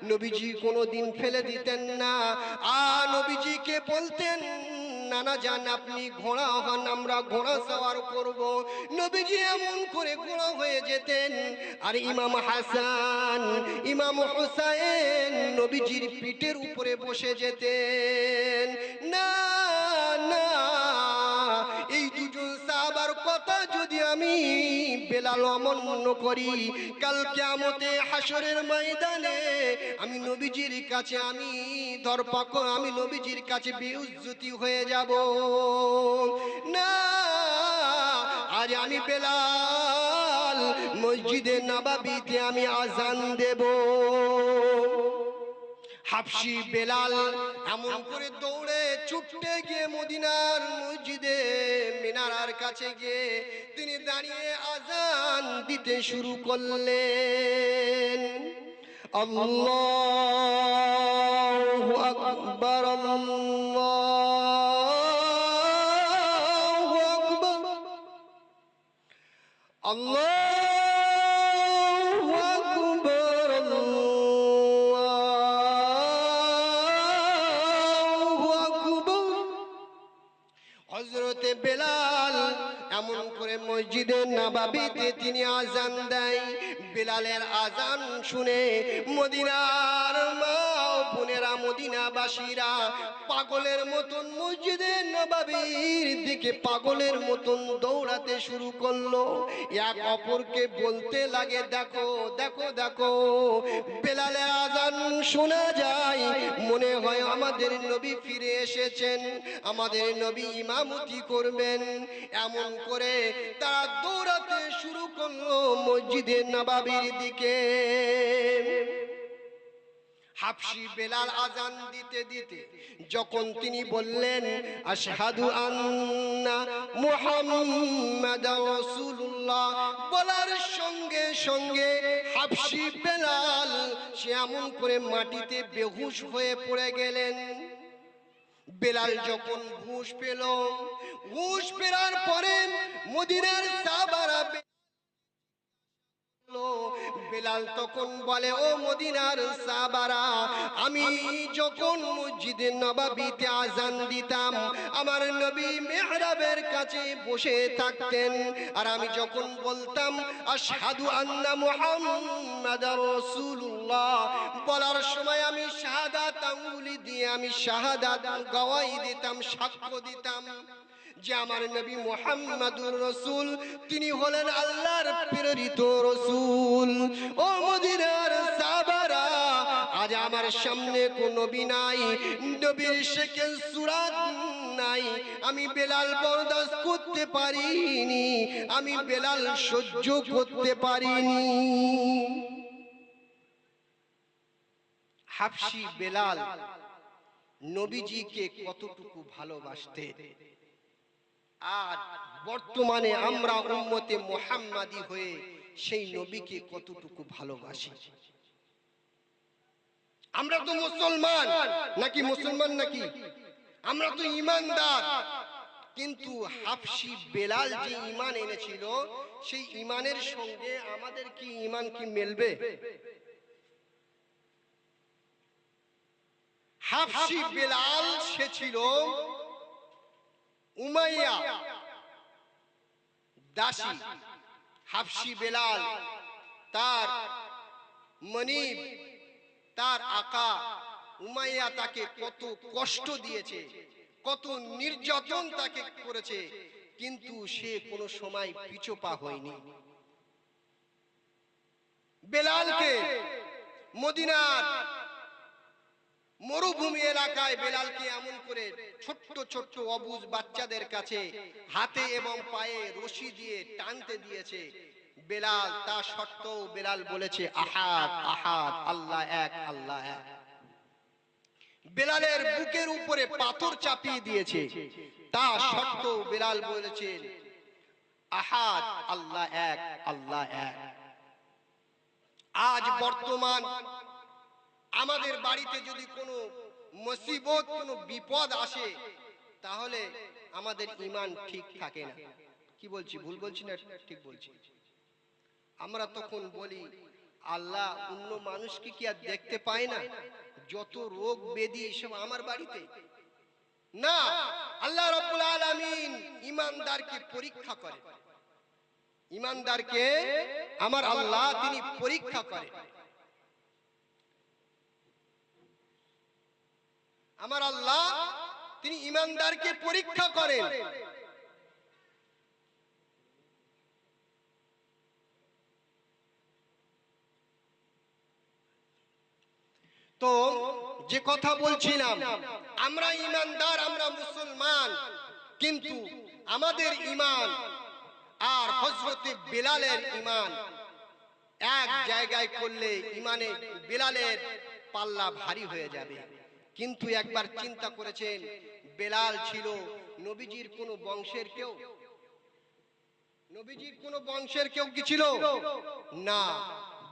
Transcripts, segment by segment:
নবীজি কোনোদিন ফেলে দিতেন না। নবীজিকে বলতেন, নানা যান আপনি ঘোড়া হন, আমরা ঘোড়া সওয়ার করব। নবীজি এমন করে ঘোড়া হয়ে যেতেন, আর ইমাম হাসান ইমাম হুসাইন নবীজির পিঠের উপরে বসে যেতেন। না না, এই দুজন সাহাবার কথা যদি আমি বেলাল অমান্য করি, কাল কিয়ামতে হাসরের ময়দানে আমি নবীজির কাছে আমি আমি নবীজির কাছে বেইজ্জতি হয়ে যাব। না, আজ আমি বেলাল মসজিদে নববীতে আমি আজান দেব। হাবশি বেলাল এমন করে দৌড়ে ছুটে গিয়ে মদিনার মসজিদে মিনারার কাছে গিয়ে তিনি দাঁড়িয়ে আজান দিতে শুরু করলেন। আল্লাহু আকবার, আল্লাহু আকবার, আল্লাহু আকবার, আল্লাহু আকবার। হযরতে বেলাল এমন করে মসজিদে নববীতে তিনি আজান দেয়। বেলালের আজান শুনে মদিনার মা বোনেরা, মদিনাবাসীরা পাগলের মতন মসজিদে নববীর দিকে পাগলের মতন দৌড়াতে শুরু করলো। এক অপরকে বলতে লাগে, দেখো দেখো দেখো, বেলালের আজান শোনা যায়, মনে হয় আমাদের নবী ফিরে এসেছেন, আমাদের নবী ইমামতি করবেন। এমন করে তারা দৌড়াতে শুরু করলো মসজিদে নববীর দিকে। হাবশি বেলাল আজান দিতে দিতে যখন তিনি বললেন আশহাদু আন্না মুহাম্মাদার রাসূলুল্লাহ, বলার সঙ্গে সঙ্গে হাবশি বেলাল সে এমন করে মাটিতে বেহুশ হয়ে পড়ে গেলেন। বেলাল যখন হুঁশ পেল, হুঁশ ফেরার পরে মদিনার সাহাবারা বেলাল তখন বলে, ও মদিনার সাহাবারা, আমি যখন মসজিদে নববীতে আজান দিতাম আমার নবী মিহরাবের কাছে বসে থাকতেন, আর আমি যখন বলতাম আশহাদু আন্না মুহাম্মাদার রাসূলুল্লাহ, বলার সময় আমি শাহাদাত আঙ্গুলি দিয়ে আমি শাহাদাত গওয়াহি দিতাম, সাক্ষ্য দিতাম যে আমার নবী মুহাম্মাদুর রাসূল, তিনি হলেন আল্লাহর প্রেরিত রাসূল। ও মদিনার সাহাবারা, আজ আমার সামনে কোন নবী নাই, নবীর শেকেল সুরাত নাই, আমি বেলাল বরদাস্ত করতে পারিনি, আমি বেলাল সহ্য করতে পারিনি। হাবশি বেলাল নবীজিকে কতটুকু ভালোবাসতেন, আর বর্তমানে আমরা উম্মতে মুহাম্মাদি হয়ে সেই নবীকে কতটুকু ভালোবাসি। আমরা তো মুসলমান নাকি, মুসলমান নাকি, আমরা তো ঈমানদার, কিন্তু হাবশি বেলাল যে ঈমান এনেছিল সেই ঈমানের সঙ্গে আমাদের কি ঈমান কি মিলবে? হাবশি বেলাল সে ছিল উমাইয়া দাসী। হাবশি বেলাল তার মনিব, তার আকা উমাইয়া তাকে কত কষ্ট দিয়েছে, কত নির্যাতন তাকে করেছে, কিন্তু সে কোনো সময় পিছপা হয়নি। বেলালকে মদিনার মরুভূমি এলাকায় বেলালকে এমন করে ছোট্ট ছোট্ট অবুঝ বাচ্চাদের কাছে হাতে এবং পায়ে রশি দিয়ে টানতে দিয়েছে। বেলাল তা সত্ত্বেও বেলাল বলেছে আহাদ আহাদ, আল্লাহ এক, আল্লাহ এক। বেলালের বুকের উপরে পাথর চাপিয়ে দিয়েছে, তা সত্ত্বেও বেলাল বলেছেন আহাদ, আল্লাহ এক, আল্লাহ এক। আজ বর্তমান আমাদের বাড়িতে যদি কোনো মুসিবত, কোনো বিপদ আসে, তাহলে আমাদের ঈমান ঠিক থাকে না। কি বলছি, ভুল বলছি না ঠিক বলছি? আমরা তখন বলি আল্লাহ অন্য মানুষকে কি আর দেখতে পায় না? যত রোগ ব্যাধি সব আমার বাড়িতে না, আল্লাহ রাব্বুল আলামিন ঈমানদারকে পরীক্ষা করে। ঈমানদারকে আমার আল্লাহ তিনি পরীক্ষা করে। আমার আল্লাহ তিনি ঈমানদারকে পরীক্ষা করেন। তো যে কথা বলছিলাম, আমরা ঈমানদার, আমরা মুসলমান, কিন্তু আমাদের ঈমান আর হযরতে বেলালের ঈমান এক জায়গায় করলে ঈমানে বেলালের পাল্লা ভারী হয়ে যাবে। কিন্তু একবার চিন্তা করেছেন, বেলাল ছিল নবীজির কোন বংশের কেউ? নবীজির কোন বংশের কেউ কি ছিল? না,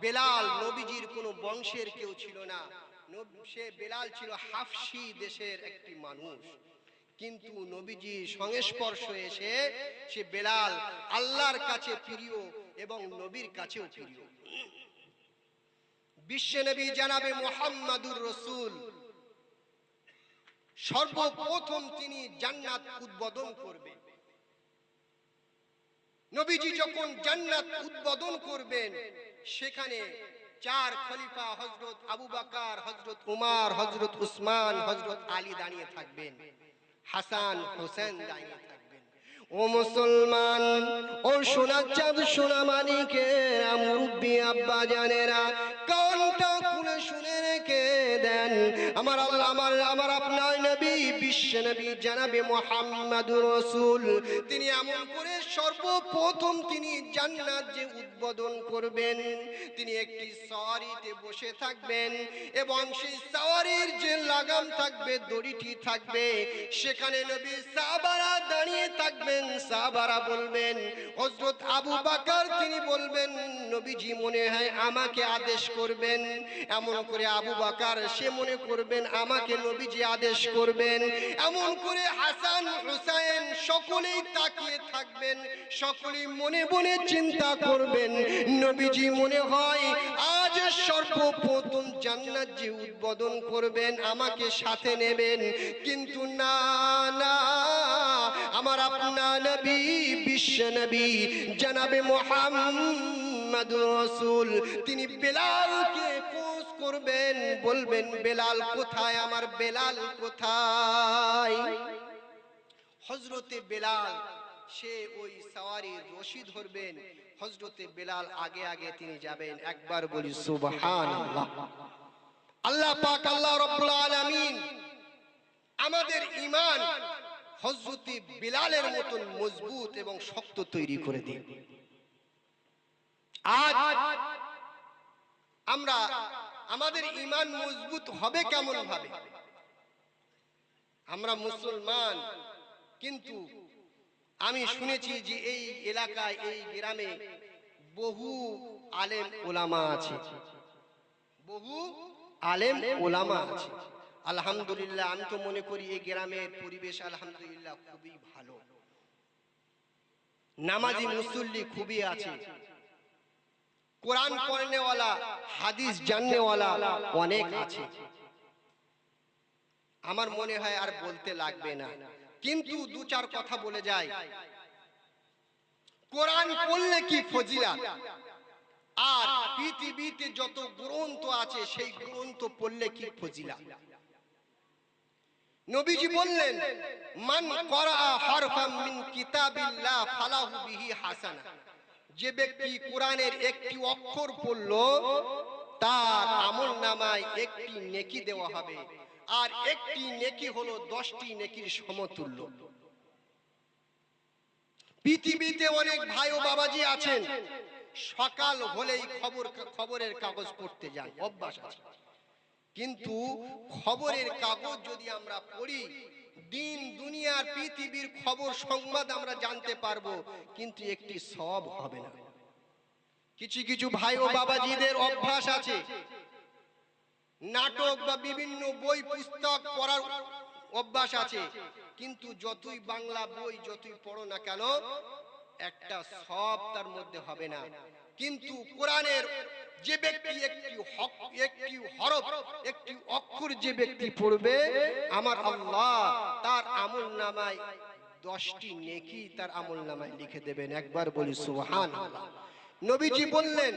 বেলাল নবীজির কোন বংশের কেউ ছিল না। সে বেলাল ছিল হাফসি দেশের একটি মানুষ। কিন্তু নবীজির সংস্পর্শে এসে সে বেলাল আল্লাহর কাছে প্রিয় এবং নবীর কাছেও প্রিয়। বিশ্ব নবী জনাবে মুহাম্মাদুর রাসূল সর্বপ্রথম তিনি জান্নাত উদ্বোধন করবেন। নবীজি যখন জান্নাত উদ্বোধন করবেন, সেখানে চার খলিফা হযরত আবু বকর, হযরত উমর, হযরত উসমান, হযরত আলী দাঁড়িয়ে থাকবেন, হাসান হোসেন দাঁড়িয়ে থাকবেন। ও মুসলমান, ও সোনা চাঁদ সোনা মানিকের মুরব্বি আব্বা জানেরা, কানটা খুলে শুনে রেখে দেন। আমার আল্লাহ আমার আপনার নবী বিশ্ব নবী জনাবে মুহাম্মাদুর রাসূল তিনি এমন করে সর্বপ্রথম তিনি জান্নাত যে উদ্বোধন করবেন, তিনি একটি সওয়ারিতে বসে থাকবেন এবং সেই সওয়ারির যে লাগাম থাকবে, দড়িটি থাকবে, সেখানে নবী সাহাবারা দাঁড়িয়ে থাকবেন। সাহাবারা বলবেন, হযরত আবু বকর তিনি বলবেন, নবীজি মনে হয় আমাকে আদেশ করবেন। এমন করে আবু বকর সে মনে করবেন আমাকে নবীজি আদেশ করবেন। এমন করে হাসান হুসাইন সকলেই তাকিয়ে থাকবেন, সকলেই মনে মনে চিন্তা করবেন, নবীজি মনে হয় আজ সর্বপ্রথম জান্নাত যে উদ্বোধন করবেন আমাকে সাথে নেবেন। কিন্তু না না, আমার আপনার নবী বিশ্ব নবী জনাবে মুহাম্মাদুর রাসূল তিনি বেলালকে খোঁজ করবেন, বলবেন বেলাল কোথায়, আমার বেলাল কোথায়? হযরতে বেলাল সে ওই সওয়ারির রশি ধরবেন, হযরতে বেলাল আগে আগে তিনি যাবেন। একবার বলি সুবহানাল্লাহ। আল্লাহ পাক আল্লাহ রাব্বুল আলামিন আমাদের ঈমান হযরতে বেলালের মতন মজবুত এবং শক্ত তৈরি করে দিন। আজ আমরা আমাদের ঈমান মজবুত হবে কেমন ভাবে? আমরা মুসলমান, কিন্তু আমি শুনেছি যে এই এলাকায়, এই গ্রামে বহু আলেম ওলামা আছে, বহু আলেম ওলামা আছে। আলহামদুলিল্লাহ, আমি তো মনে করি এই গ্রামের পরিবেশ আলহামদুলিল্লাহ খুবই ভালো। নামাজি মুসল্লি খুবই আছে, কোরআন পড়নেওয়ালা, হাদিস জাননেওয়ালা অনেক আছে। আমার মনে হয় আর বলতে লাগবে না, কিন্তু দু চার কথা বলে যায়। কোরআন পড়লে কি ফজিলাত, আর পৃথিবীতে যত গ্রন্থ আছে সেই গ্রন্থ পড়লে কি ফজিলাত। নবীজি বললেন, মান ক্বারা হারফাম মিন কিতাবিল্লাহ ফালাহু বিহি হাসানা, যে ব্যক্তি কোরআনের একটি অক্ষর পড়ল তার আমলনামায় একটি নেকি দেওয়া হবে, আর একটি নেকি হলো 10টি নেকির সমতুল্য। পৃথিবীতে অনেক ভাই ও বাবাজি আছেন, সকাল হলেই খবরের কাগজ পড়তে যান, অভ্যাস আছে। কিন্তু খবরের কাগজ যদি আমরা পড়ি, দিন দুনিয়ার পৃথিবীর খবর সংবাদ আমরা জানতে পারবো, কিন্তু একটি সওয়াব হবে না। কিছু কিছু ভাই ও বাবাজিদের অভ্যাস আছে নাটক বা বিভিন্ন বই পুস্তক পড়ার অভ্যাস আছে, কিন্তু যতই বাংলা বই যতই পড়ো না কেন একটা সওয়াব তার মধ্যে হবে না। কিন্তু কোরআনের যে ব্যক্তি একটি হরফ একটি অক্ষর যে ব্যক্তি পড়বে আমার আল্লাহ তার আমলনামায় 10টি নেকি তার আমলনামায় লিখে দেবেন। একবার বলি সুবহানাল্লাহ। নবীজি বললেন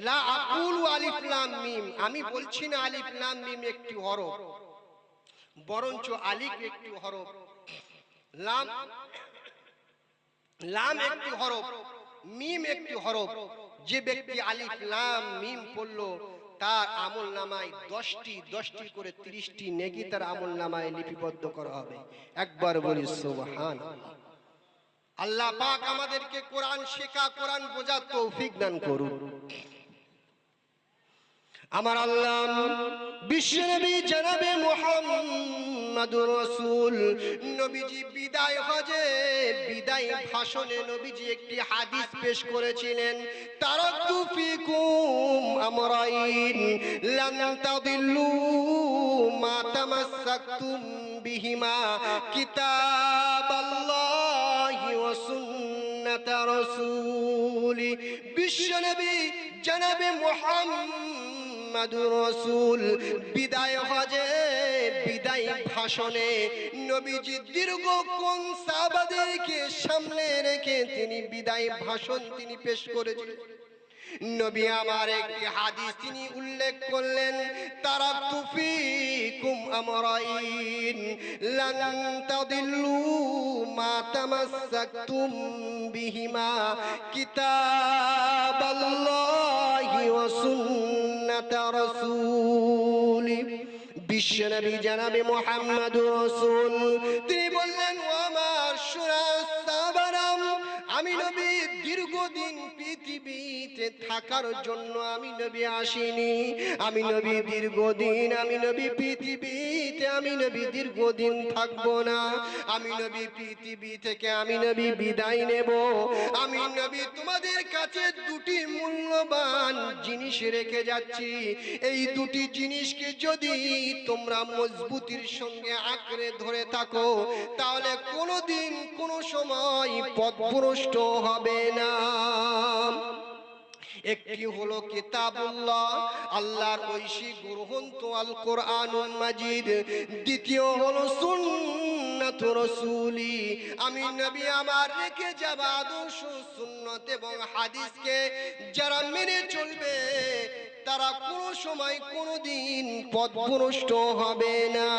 লা আকুলু আলিফ লাম মিম, আমি বলছি না আলিফ লাম মিম একটি হরফ, বরঞ্চ আলিফ একটি হরফ, লাম লাম একটি হরফ, মিম একটি হরফ। যে ব্যক্তি আলিফ লাম মিম পড়লো তার আমলনামায় 10টি করে 30টি নেকি তার আমলনামায় লিপিবদ্ধ করা হবে। একবার বলি সুবহানাল্লাহ। আল্লাহ পাক আমাদেরকে কোরআন শেখা, কোরআন বোঝার তৌফিক দান করুন। আমার আল্লাহ বিশ্বনবী জনাবে মুহাম্মদুর রাসূল নবীজি বিদায় হজে বিদায় ভাষণে নবীজি একটি হাদিস পেশ করেছিলেন, তারাকতু ফিকুম আমরাইন লান তাদিল্লু মা তামাসসাকতুম বিহিমা কিতাবাল্লাহি ওয়া সুন্নাত রাসূলি। বিশ্বনবী জনাবে মুহাম্মদুর রাসূল বিদায় হজে বিদায় ভাষণে নবীজি দীর্ঘক্ষণ সাহাবাদেরকে সামনে রেখে তিনি বিদায় ভাষণ তিনি পেশ করেছিলেন। নবী আমার একটি হাদিস তিনি উল্লেখ করলেন, তারাকতু ফিকুম আমরাইন লান তাদিল্লু মা তামাসসাকতুম বিহিমা কিতাবাল্লাহি ওয়া সুন্নাত রাসূলি। বিশ্বনবী জনাবে মুহাম্মদুর রাসূল তিনি বললেন, ও আমার সাহাবারাম, আমি নবী দীর্ঘদিন পৃথিবীতে থাকার জন্য আমি নবী আসিনি। আমি নবী দীর্ঘদিন, আমি নবী পৃথিবীতে আমি নবী দীর্ঘদিন থাকবো না। আমি নবী পৃথিবী থেকে আমি নবী বিদায় নেব। আমি নবী তোমাদের কাছে দুটি মূল্যবান জিনিস রেখে যাচ্ছি। এই দুটি জিনিসকে যদি তোমরা মজবুতির সঙ্গে আঁকড়ে ধরে থাকো তাহলে কোনোদিন কোনো সময় পথভ্রষ্ট হবে না। একটি হলো কিতাবুল্লাহ, আল্লাহর ঐশী গ্রন্থ আল কোরআনুল মাজিদ। দ্বিতীয় হলো সুন্নাত রাসূলি, আমি নবী আমার রেখে যাওয়া আদর্শ সুন্নাত এবং হাদিসকে যারা মেনে চলবে তারা কোনো সময় কোনোদিন পথভ্রষ্ট হবে না।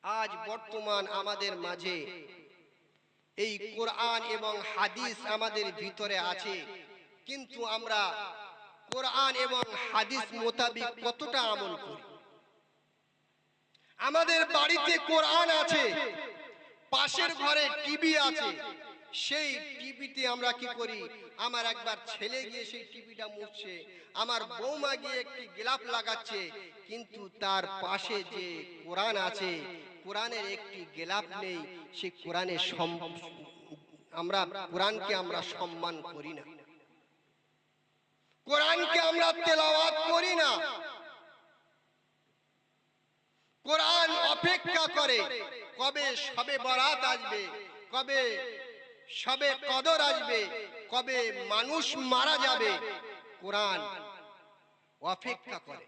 আজ বর্তমান আমাদের মাঝে এই কোরআন এবং হাদিস আমাদের ভিতরে আছে, কিন্তু আমরা কোরআন এবং হাদিস মোতাবিক কতটা আমল করি? আমাদের বাড়িতে কোরআন আছে, পাশের ঘরে টিভি আছে, সেই টিভিতে আমরা কি করি? আমার একবার ছেলে গিয়ে সেই টিভিটা মুছছে, আমার বৌমা গিয়ে একটি গিলাফ লাগাচ্ছে, কিন্তু তার পাশে যে কোরআন আছে কোরআনের একটি গিলাফ নেই। সেই কোরআনের আমরা কোরআনকে আমরা সম্মান করি না, কোরআনকে আমরা তেলাওয়াত করি না। কোরআন অপেক্ষা করে কবে শবে বরাত আসবে, কবে শবে কদর আসবে, কবে মানুষ মারা যাবে। কোরআন অপেক্ষা করে।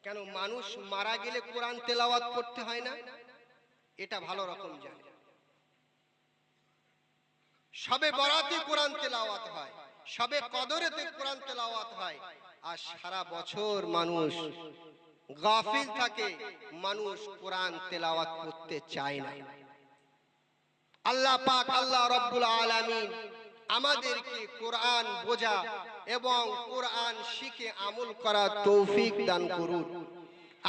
কেন মানুষ মারা গেলে কোরআন তেলাওয়াত করতে হয় না? এটা ভালো রকম জানে। শবে বরাতে কোরআন তেলাওয়াত হয়, শবে কদরেতে কোরআন তেলাওয়াত হয়, আর সারা বছর মানুষ গাফিল থাকে, মানুষ কোরআন তেলাওয়াত করতে চায় না। আল্লাহ পাক আল্লাহ রাব্বুল আলামিন আমাদেরকে কোরআন বোঝা এবং কোরআন শিখে আমল করার তৌফিক দান করুন।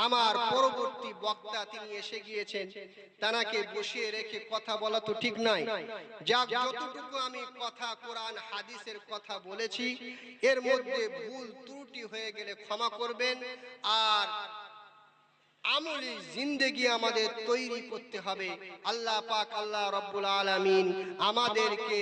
আমার পরবর্তী বক্তা তিনি এসে গিয়েছেন, তানাকে বসিয়ে রেখে কথা বলা তো ঠিক নয়। যাক, যতটুকু আমি কথা কোরআন হাদিসের কথা বলেছি এর মধ্যে ভুল ত্রুটি হয়ে গেলে ক্ষমা করবেন। আর আমলি জিন্দেগি আমাদের তৈরি করতে হবে। আল্লাহ পাক আল্লাহ রাব্বুল আলামিন আমাদেরকে